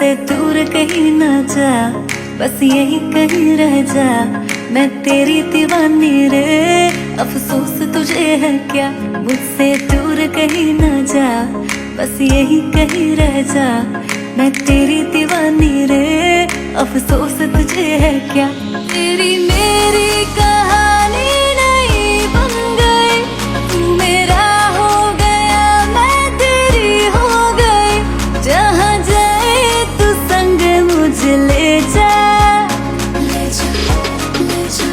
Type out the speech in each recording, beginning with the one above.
मुझसे दूर कहीं ना जा, बस यही कहीं रह जा। मैं तेरी दीवानी रे, अफसोस तुझे है क्या। मुझसे दूर कहीं ना जा, बस यही कहीं रह जा। मैं तेरी दीवानी रे, अफसोस तुझे है क्या। तेरी मेरी कहानी नहीं बन गई, तू मेरा हो गया मैं तेरी हो गई। जहाँ जाए तू संग मुझे ले जा, ले जा, ले जा,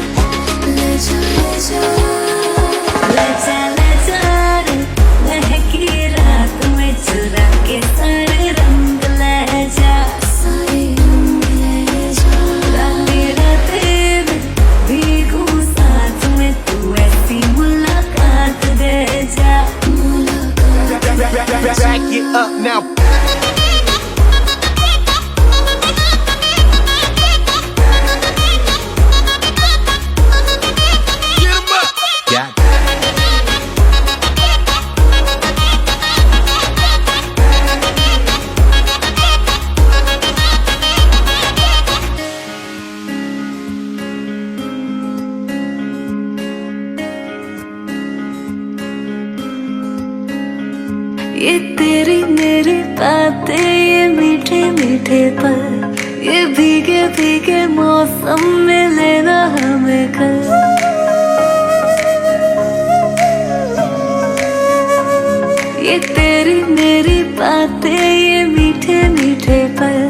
ले जा, ले जा, ले जा, ले जा रे। महकी रात में चुरा के सारे रंग ले जा, सारे रंग ले जा। रातें रातें में भीगू साथ में, तू ऐसी मुलाकात दे जा, मुलाकात। Back it up now. Get 'em up. Got it. ये तेरी मेरी बातें, ये मीठे मीठे पल, ये भीगे भीगे मौसम में लेना हमें कल। ये तेरी मेरी बातें, ये मीठे मीठे पल,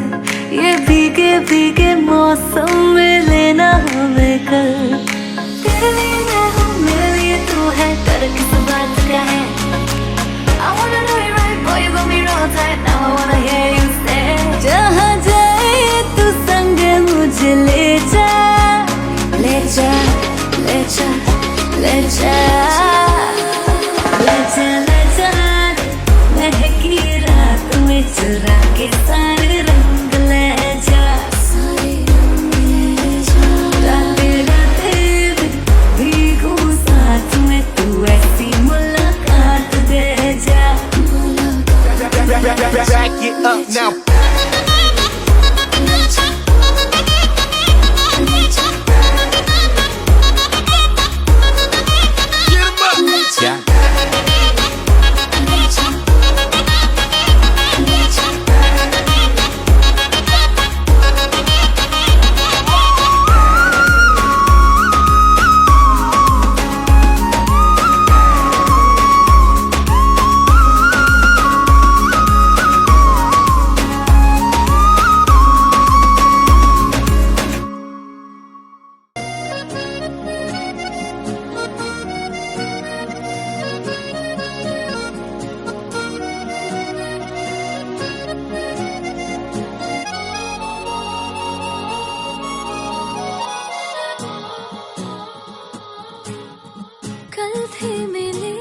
ये भीगे भीगे मौसम में लेना हमें कल। तेरे लिए मैं हूँ, मेरे लिए तू है, डर किस बात का है। I wanna do it right, boy, you got me real tight. Now I wanna hear you say, जहाँ जाए तू संग मुझे ले जा, ले जा, ले जा, ले जा, ले जा, ले जा। महकी रात में चुरा के सारे रंग ले जा, सारे रंग ले जा। रातें रातें में भीगू साथ में, तू ऐसी मुलाकात दे जा, Back it up now. Get 'em up. Got it. कल थे मिले,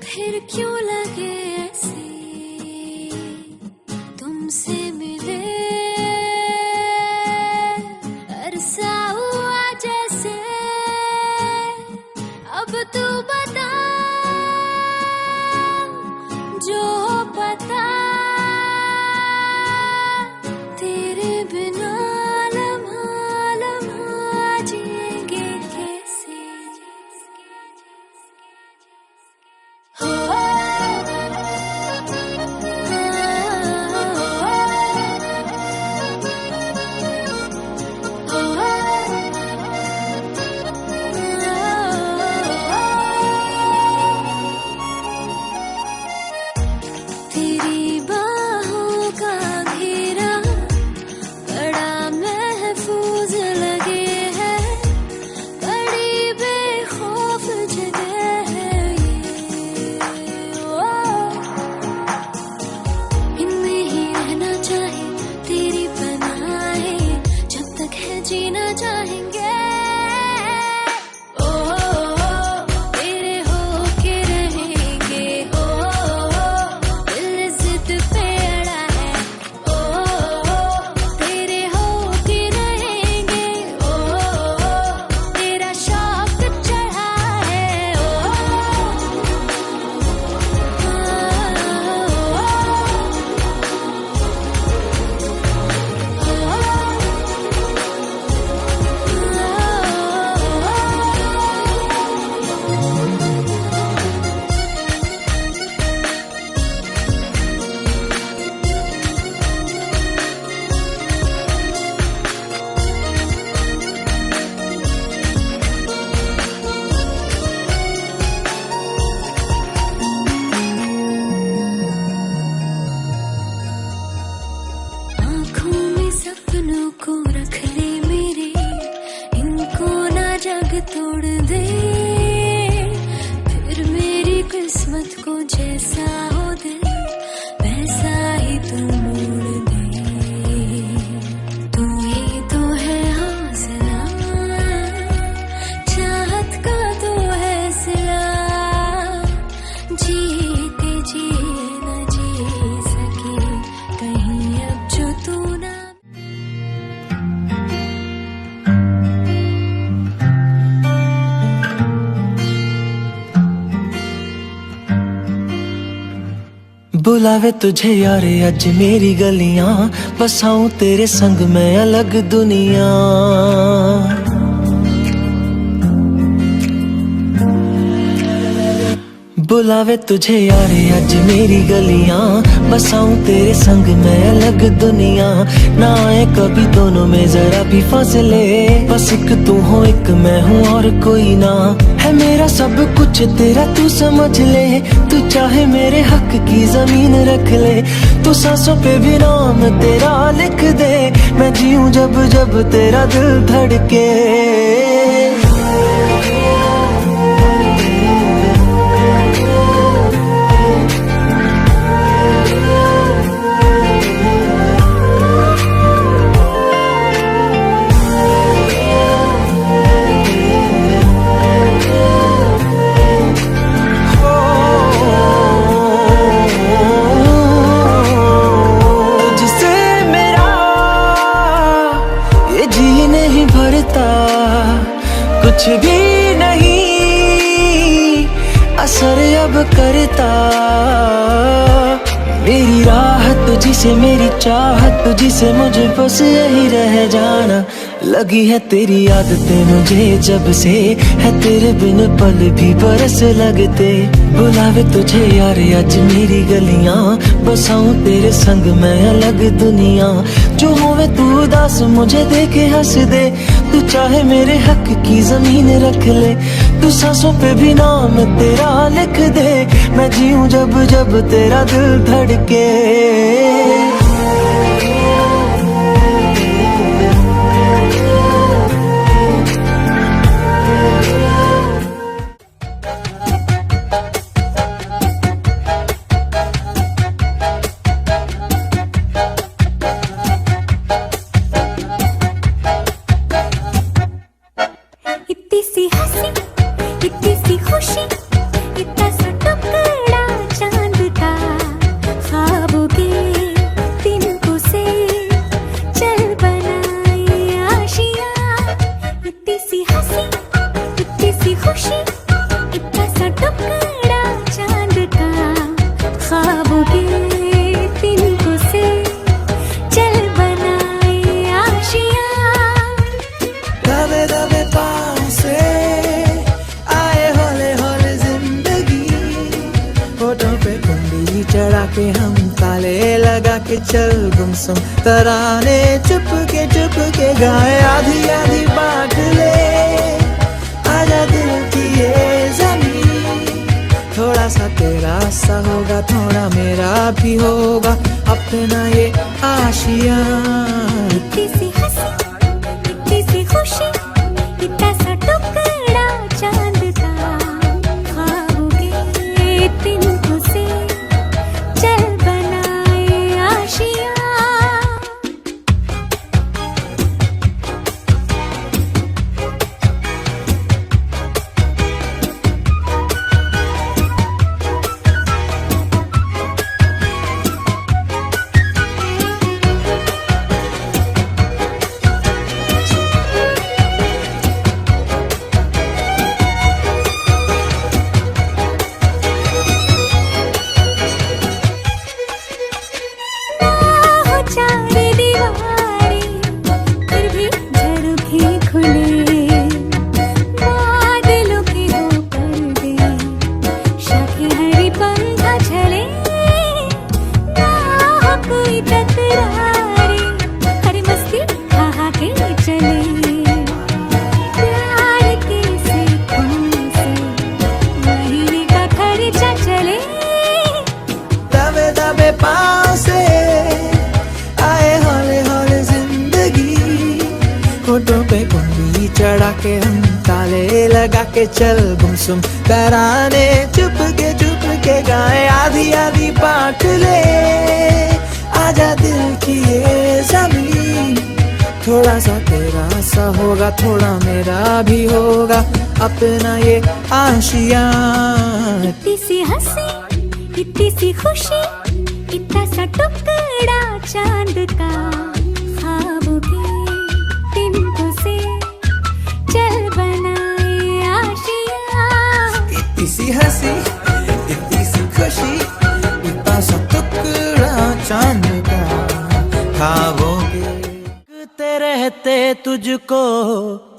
फिर क्यों लगे ऐसे। तुमसे मिले अरसा हुआ जैसे। अब तू बता, जो पता, तेरे बिना लम्हा लम्हा जिएंगे कैसे। हो हो तोड़ दे, फिर मेरी किस्मत को जैसा हो दिल वैसा ही तू मोड़ दे। तू ही तो है हौसला, चाहत का तो है सिला, जीते जी न जी सके कहीं अब जो तू ना। बुलावे तुझे यारे अज मेरी गलियां, बसाऊं तेरे संग मैं अलग दुनिया। बुलावे तुझे यारे अज मेरी गलियां, बसाऊं तेरे संग मैं अलग दुनिया। ना आए कभी दोनों में जरा भी फासले, बस एक तू हो एक मैं हूँ और कोई ना। है मेरा सब कुछ तेरा तू समझ ले, तू चाहे मेरे हक की जमीन रख ले। तू सांसों पे भी नाम तेरा लिख दे, मैं जीऊं जब जब तेरा दिल धड़के। कुछ भी नहीं असर अब करता, मेरी राह तुझी से मेरी चाहत तुझी से, मुझे बस यही रह जाना। लगी है तेरी आदतें मुझे जब से, है तेरे बिन पल भी बरस लगते। बुलावे तुझे यारे आज मेरी गलियां, बसाऊं तेरे संग मैं अलग दुनिया। जो होवे तू उदास मुझे देखे हंस दे, तू चाहे मेरे हक की जमीन रख ले। तू सांसों पे भी नाम तेरा लिख दे, मैं जीऊं जब जब तेरा दिल धड़के। इतनी सी हंसी इतनी सी खुशी, इतना सा टुकड़ा चांद का, ख्वाबों के तिनकों से चल बनाए आशियां। इतनी सी हंसी इतनी सी खुशी, इतना सा टुकड़ा चांद का, ख्वाबों के तिनकों से चल बनाए आशियां। दबे दबे पाँव से आए हौले हौले जिंदगी, होठों पे कुंडली चढ़ा के हम ताले लगा के चल गुमसुम तराने चुप के गाए। आधी आधी बांट ले आजा दिल की ये जमीन, थोड़ा सा तेरा सा होगा थोड़ा मेरा भी होगा अपना ये आशियां। इतनी सी हंसी इतनी सी खुशी, इतना सा टुकड़ा चांद का, ख्वाबों के तिनकों से चल बनाए आशियां। चढ़ा के हम ताले लगा के चल गुमसुम तराने चुप के गाए आधी आधी बांट ले आजा दिल की ये ज़मीन थोड़ा सा तेरा सा होगा थोड़ा मेरा भी होगा अपना ये आशियाँ इतनी सी हंसी इतनी सी खुशी इतना सा टुकड़ा चांद का ख्वाबों के तिनकों से चल बनाए आशियाँ इतनी सी हंसी इतनी सी खुशी इतना सा टुकड़ा चांद का ख्वाबों के देखते रहते तुझको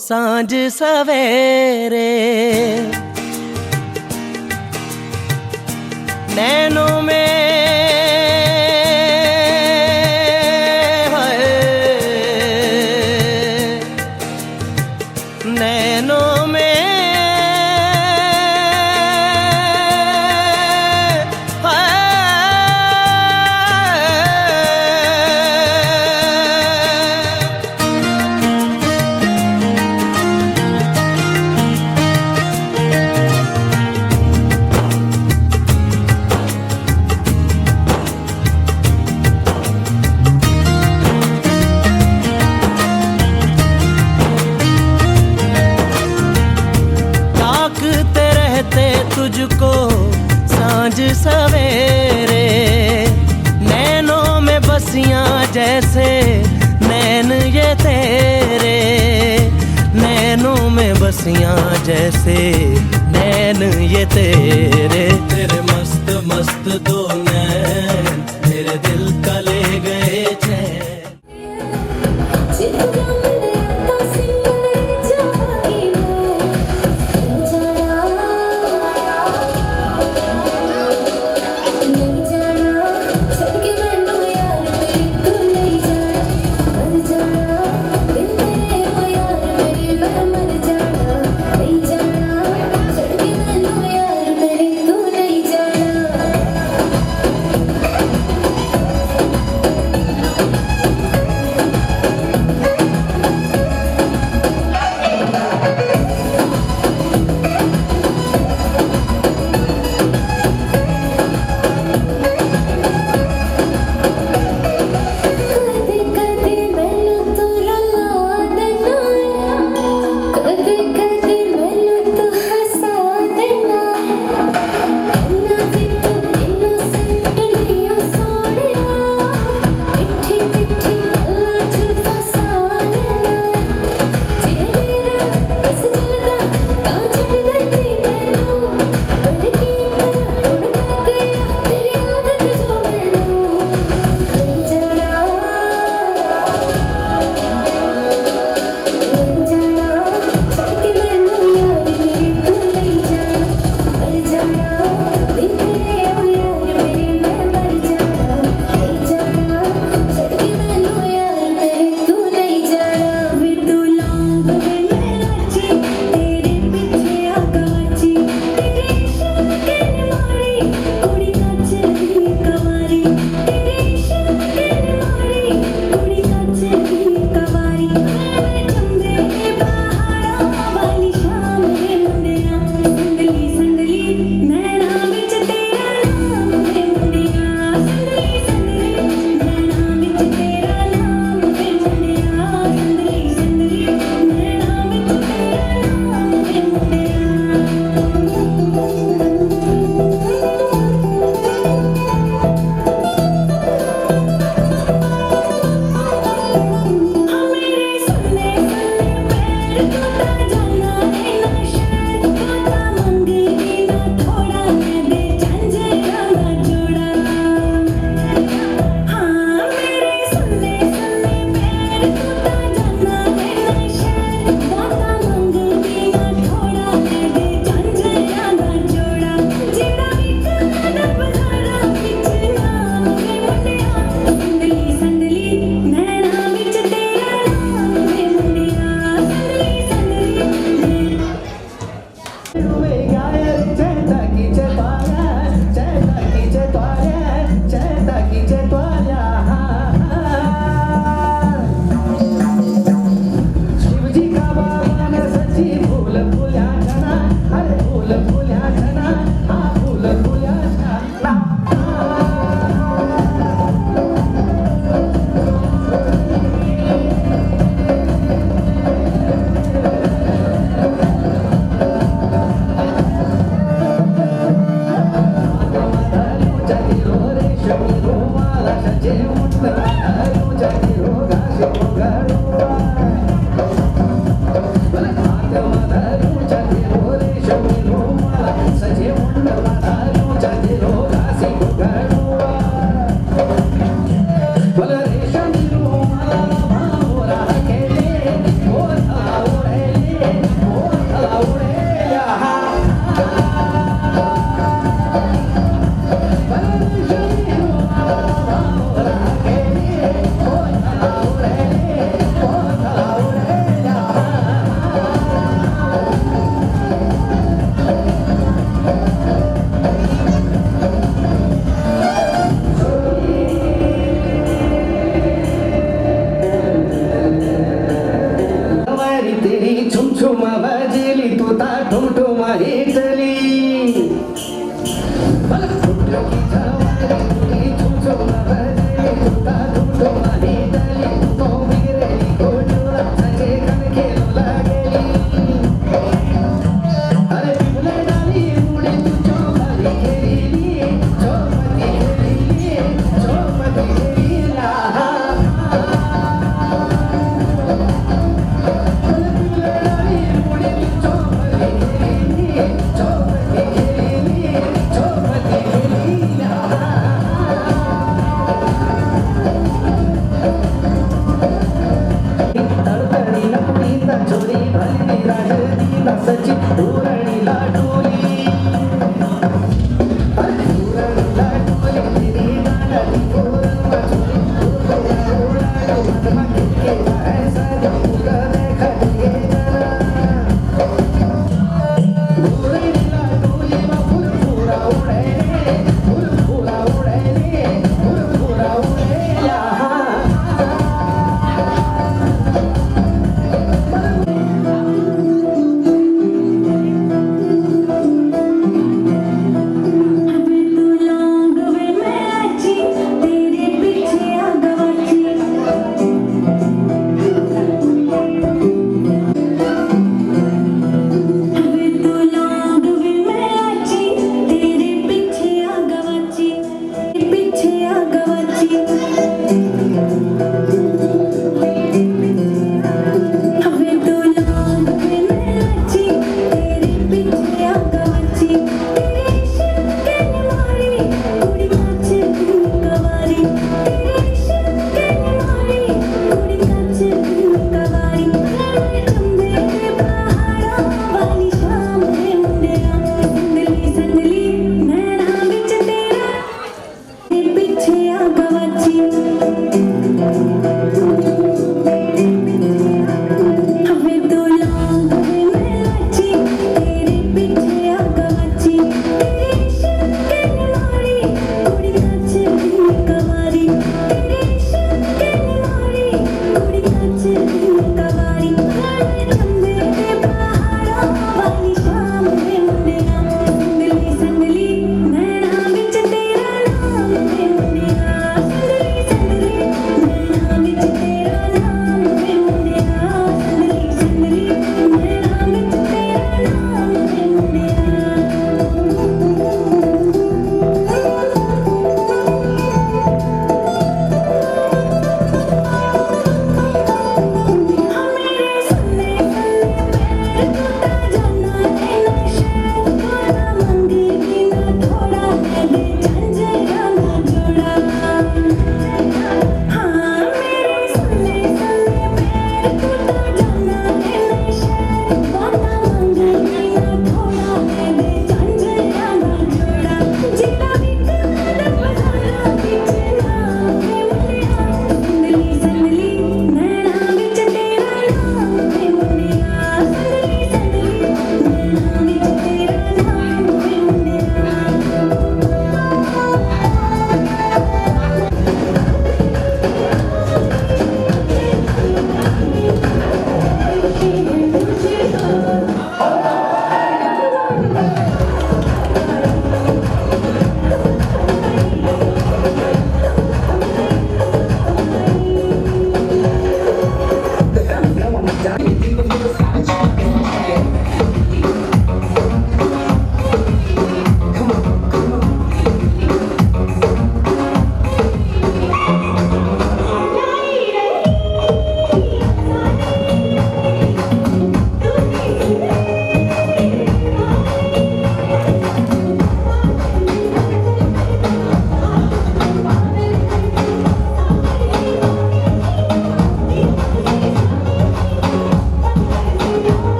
सांझ सवेरे नैनों में नैनों में तुझको सांझ सवेरे नैनों में बसियां जैसे नैन ये तेरे नैनों में बसियां जैसे नैन ये तेरे तेरे मस्त मस्त दो नैन मेरे दिल का ले गए चैन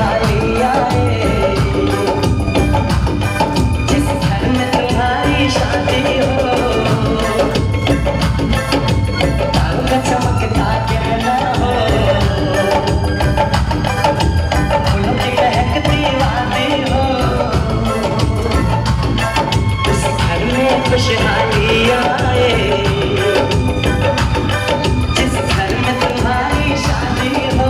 खुशहाली आए, जिस घर में तुम्हारी शादी हो, तारों का चमकता कहना हो, फूलों की महकती वादी हो, उस घर में खुशहाली आए, जिस घर में तुम्हारी शादी हो।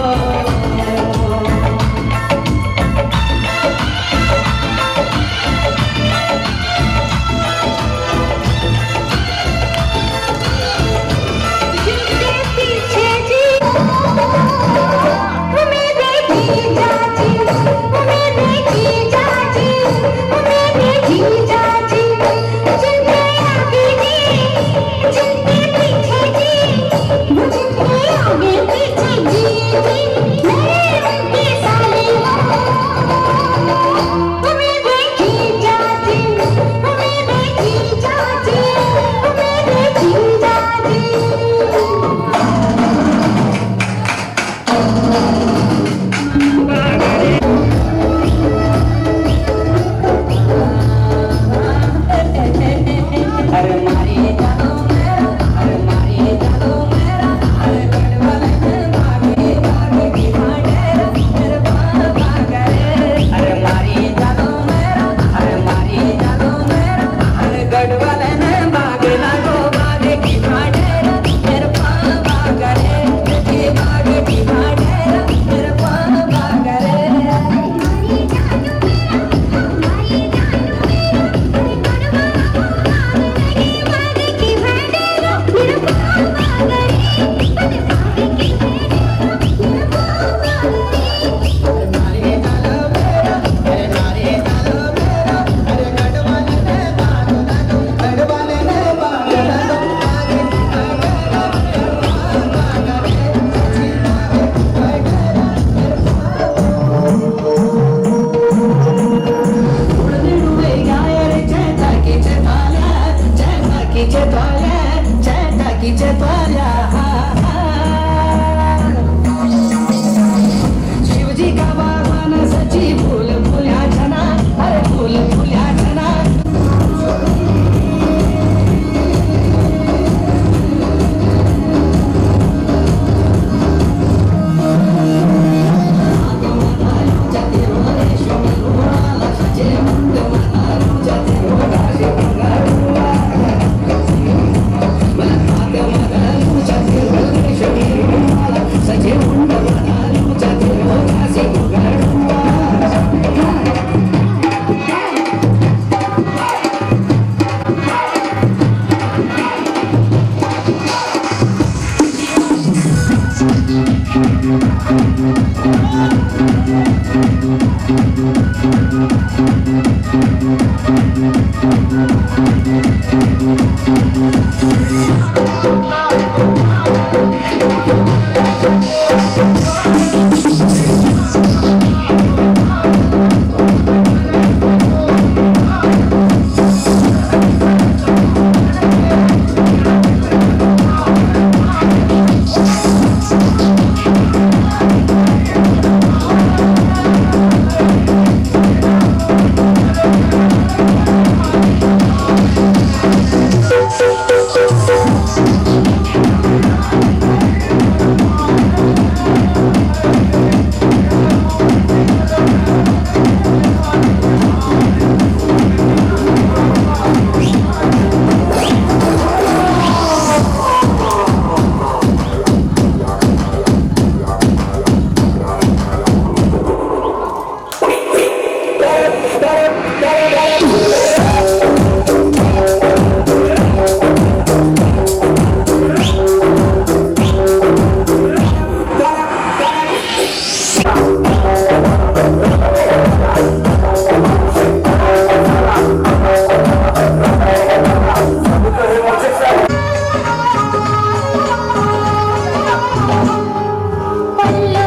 Hello,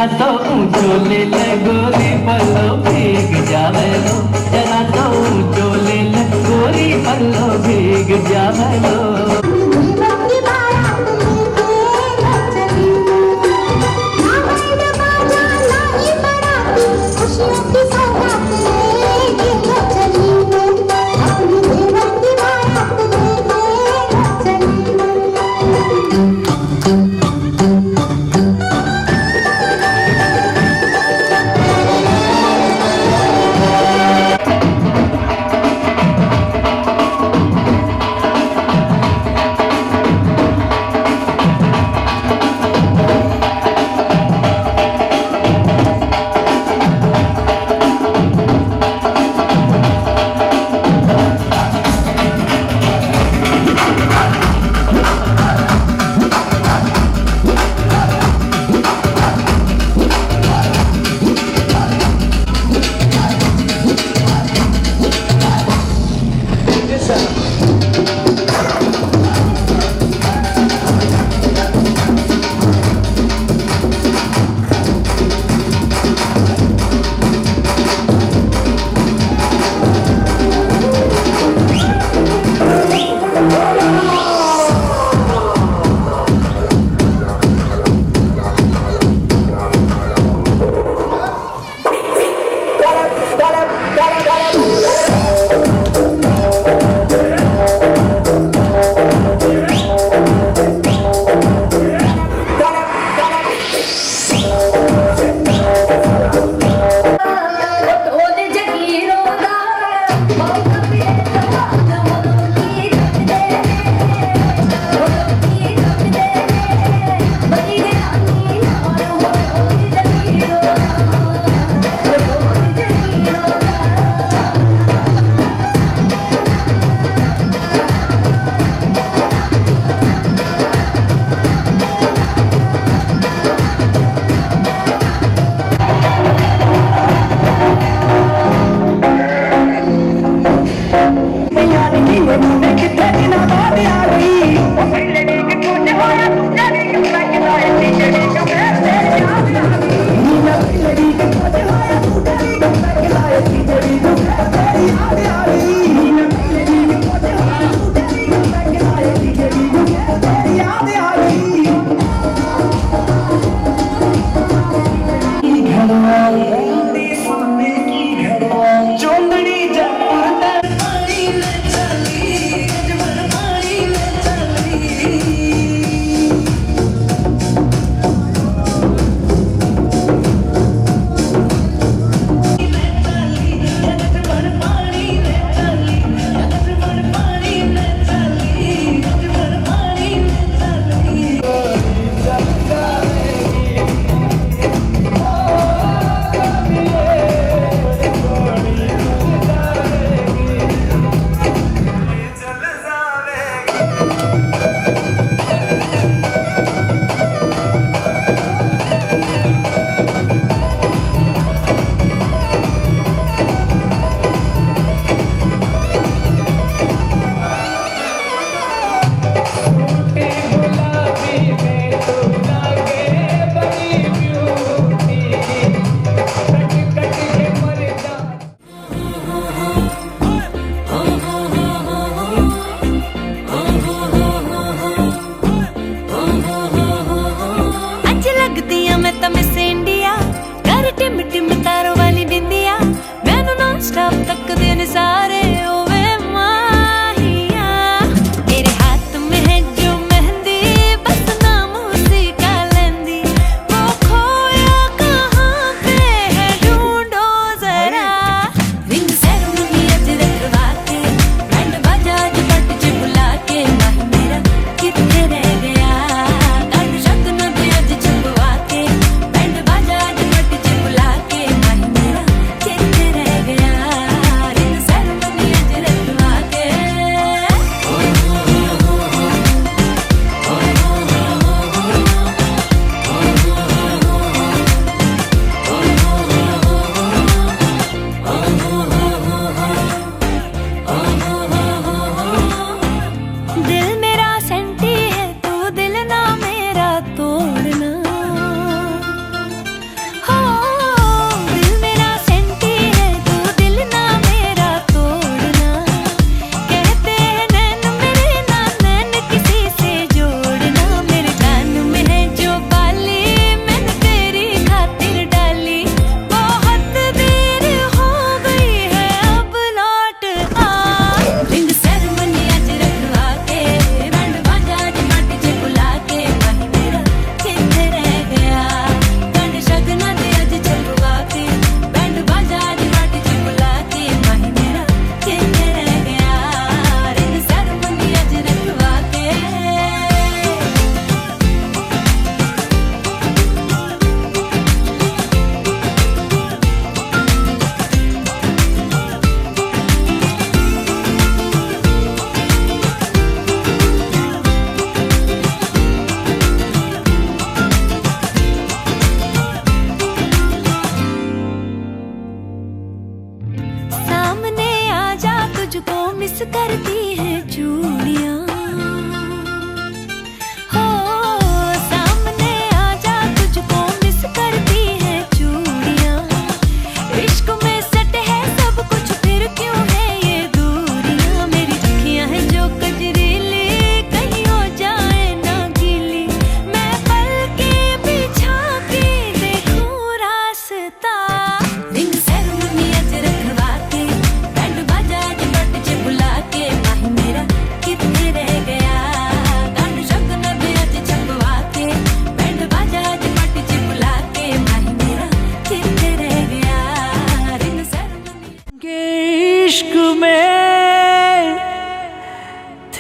जरा तो ऊंचो ले ले गोरी पल्लो भीग जावे लो, जरा तो ऊंचो ले ले गोरी पल्लो भीग जावे लो।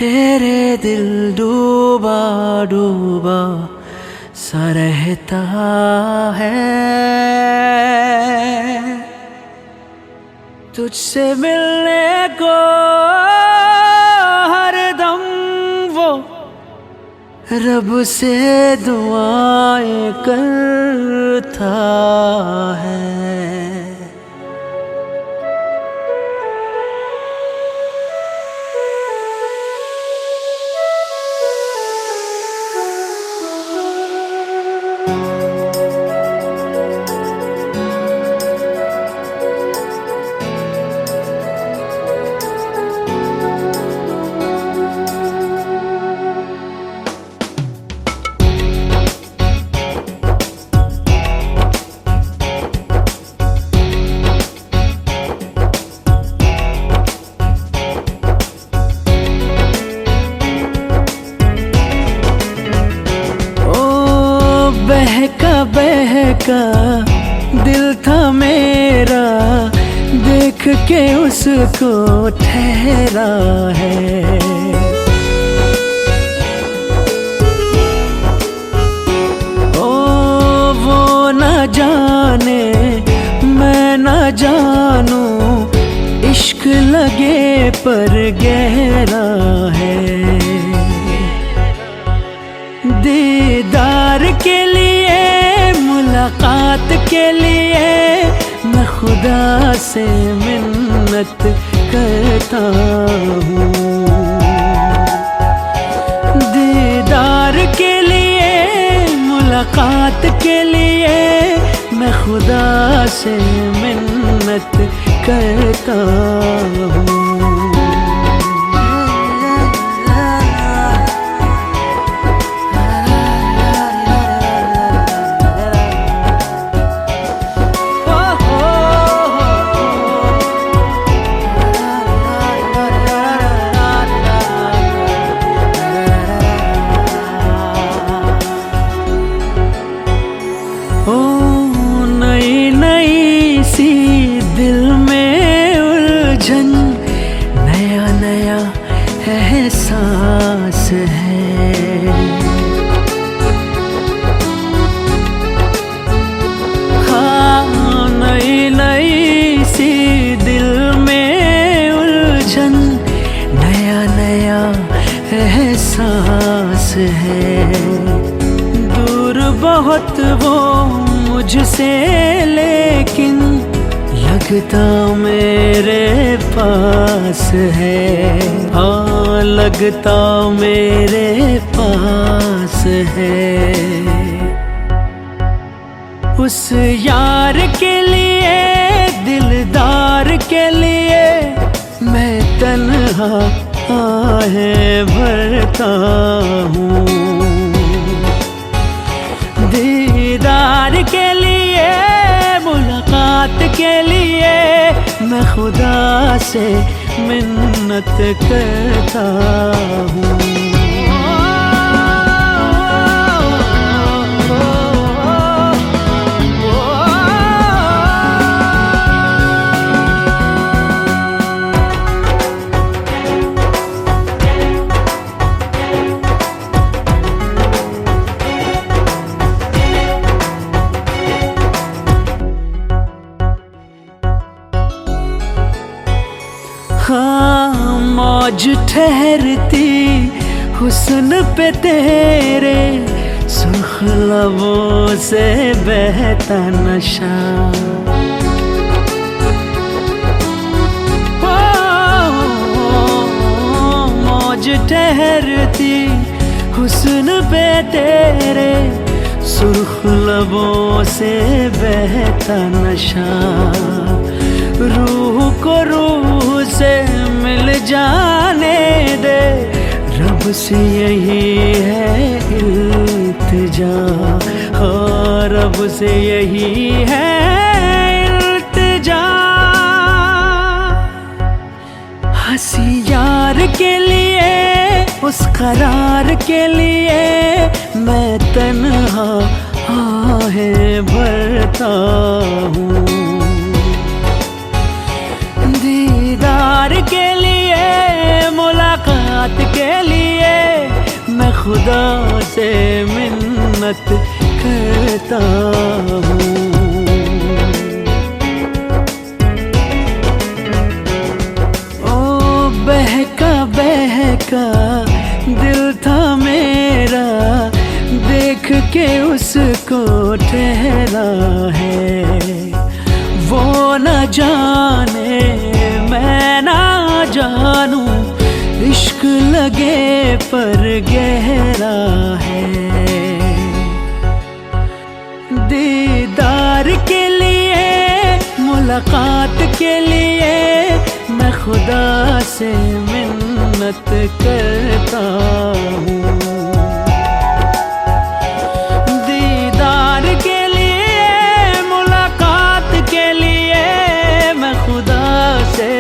तेरे दिल डूबा डूबा सा रहता है, तुझसे मिलने को हर दम वो रब से दुआएं करता है। बहका दिल था मेरा, देख के उसको ठहरा है। ओ वो न जाने मैं न जानूं, इश्क लगे पर गहरा है। दीदार के लिए मुलाकात के लिए मैं खुदा से मिन्नत करता हूँ। दीदार के लिए मुलाकात के लिए मैं खुदा से मिन्नत करता हूँ। दिल में उलझन, नया नया एहसास है। हाँ नई नई सी दिल में उलझन, नया नया एहसास है। दूर बहुत वो मुझसे लेकिन लगता मेरे पास है। हाँ लगता मेरे पास है। उस यार के लिए दिलदार के लिए मैं तन्हा आहें भरता हूँ। दीदार के लिए मुलाकात के लिए मैं खुदा से मिन्नत करता हूँ। हाँ मौज ठहरती हुस्न पे तेरे, सुर्ख लबों से बहता नशा। मौज ठहरती हुस्न पे तेरे, सुर्ख लबों से बहता नशा। रूह को रूह से मिल जाने दे, रब से यही है इल्तिजा। हाँ रब से यही है इल्तिजा। हंसी यार के लिए उस करार के लिए मैं तन्हा आहें भरता हूँ। दीदार के लिए मुलाकात के खुदा से मिन्नत करता हूँ। ओ बहका बहका दिल था मेरा, देख के उसको ठहरा है। वो न जाने मैं ना जानूं, इश्क लगे पर गहरा है। दीदार के लिए, मुलाकात के लिए मैं खुदा से मिन्नत करता हूँ। दीदार के लिए, मुलाकात के लिए मैं खुदा से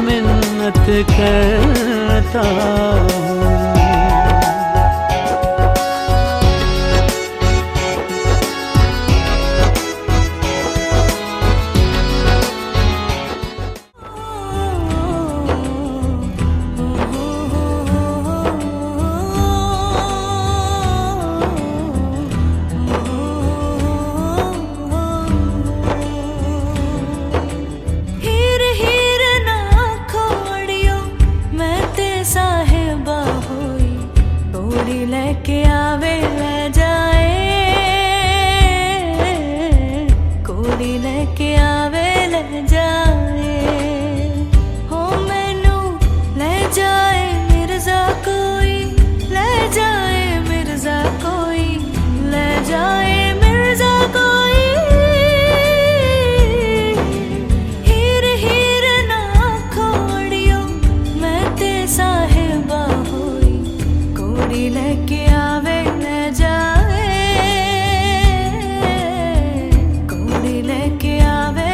मिन्नत करता हूँ। लेके आवे ले जाए, कोड़ी लेके आवे ले जाए, हो मैनू ले जाए मिर्जा कोई, ले जाए मिर्जा कोई, ले जाए मिर्जा कोई। हीर हीर ना खोड़ियो मैं ते साहिबा होई, कोड़ी लेके आवे ले जाए, कोड़ी लेके आवे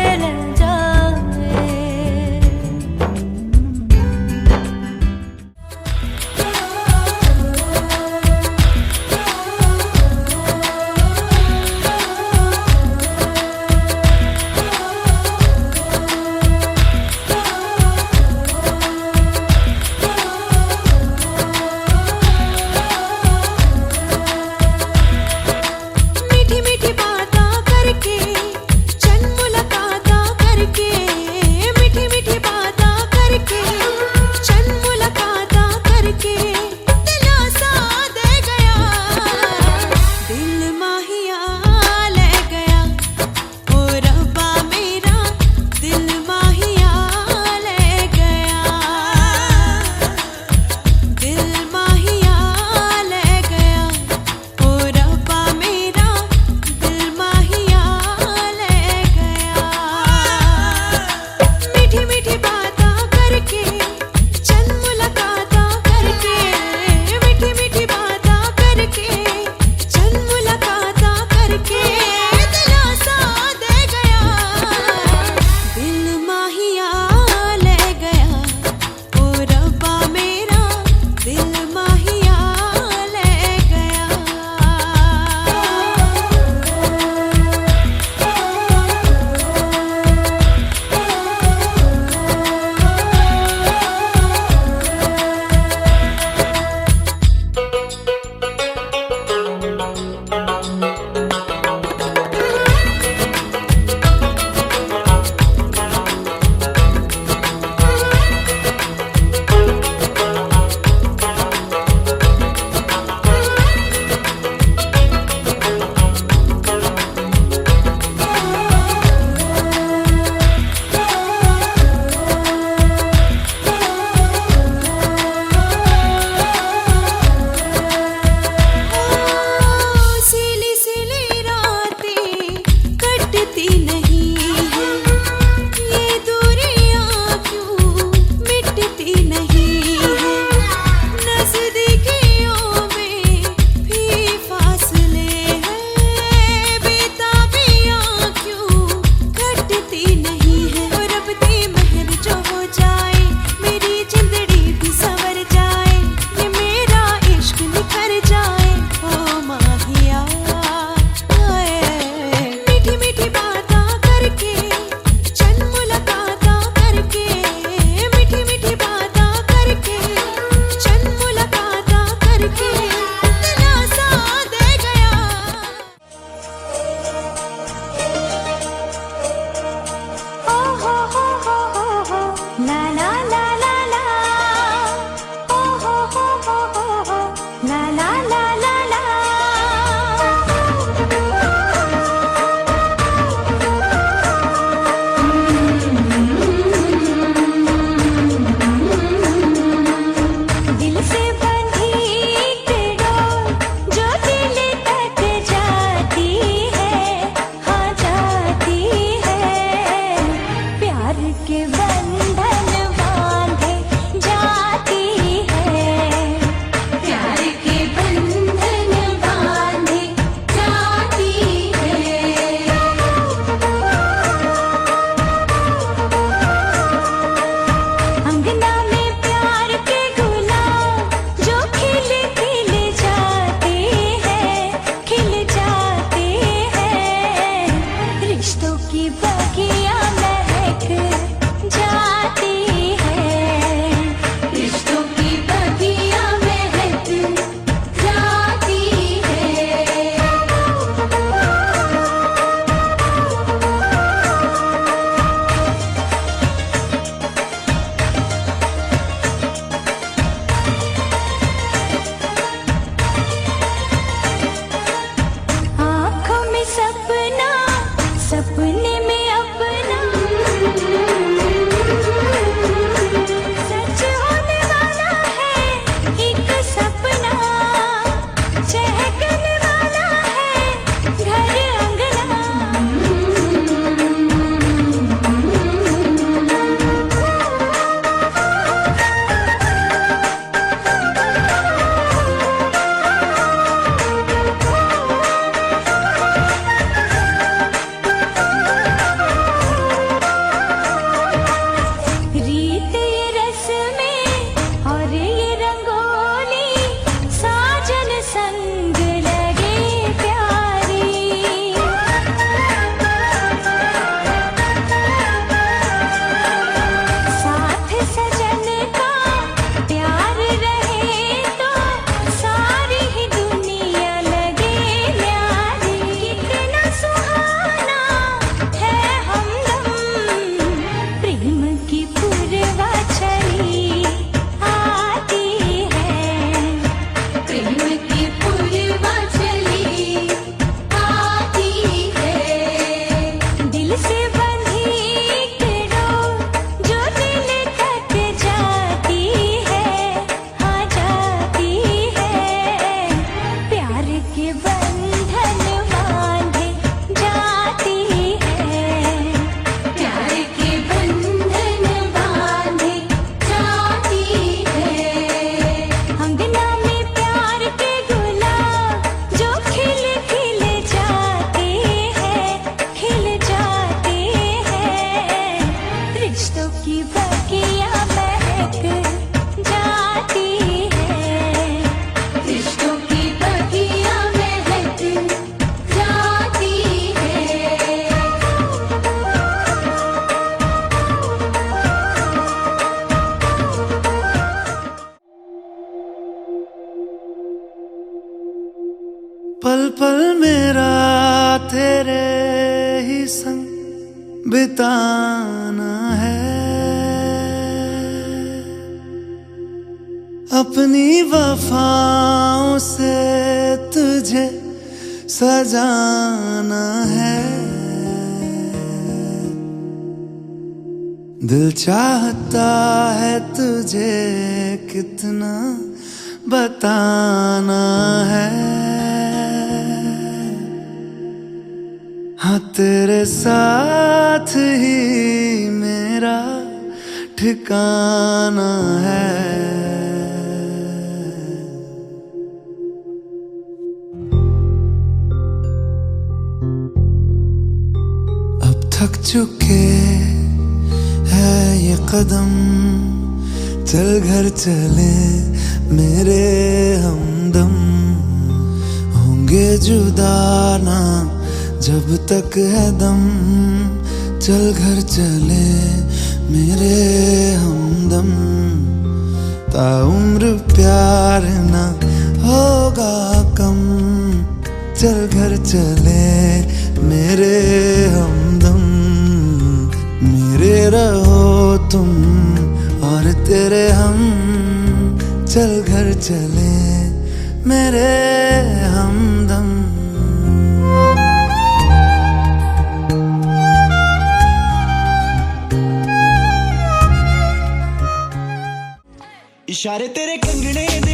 रिश्तों की बगिया महक जाती है, रिश्तों की बगिया महक जाती है। आँखों में सपना, सपने में अपना, सच होने वाला है एक सपना, चहकने वाला है घर अंगना। रीत ये रस्में और ये रंगोली, साजन संग लगे प्यारी। साथ सजन का प्यार रहे तो सारी ही दुनिया लगे न्यारी। कितना सुहाना है हमदम, प्रेम की पूर्वा चली आती है, प्रेम की पूर्वा चली आती है। दिल से बंधी एक डोर जो दिल तक जाती है, हाँ जाती है। प्यार के बंधन बांधे जाती है, प्यार के बंधन बांधे जाती है। अंगना में प्यार के गुलाब जो खिल खिल जाते हैं, खिल जाते हैं। रिश्तों की बगिया महक जाती है, रिश्तों की बगिया महक जाती है। पल पल मेरा तेरे ही संग बिताना है, अपनी वफाओं से तुझे सजाना है। दिल चाहता है तुझे कितना बताना है, हाँ तेरे साथ ही मेरा ठिकाना है। अब थक चुके है ये कदम, चल घर चले मेरे हमदम। होंगे जुदा ना जब तक है दम, चल घर चले मेरे हमदम। ताउम्र प्यार ना होगा कम, चल घर चले मेरे हमदम। मेरे रहो तुम और तेरे हम, चल घर चले मेरे हमदम। इशारे तेरे कंगने दे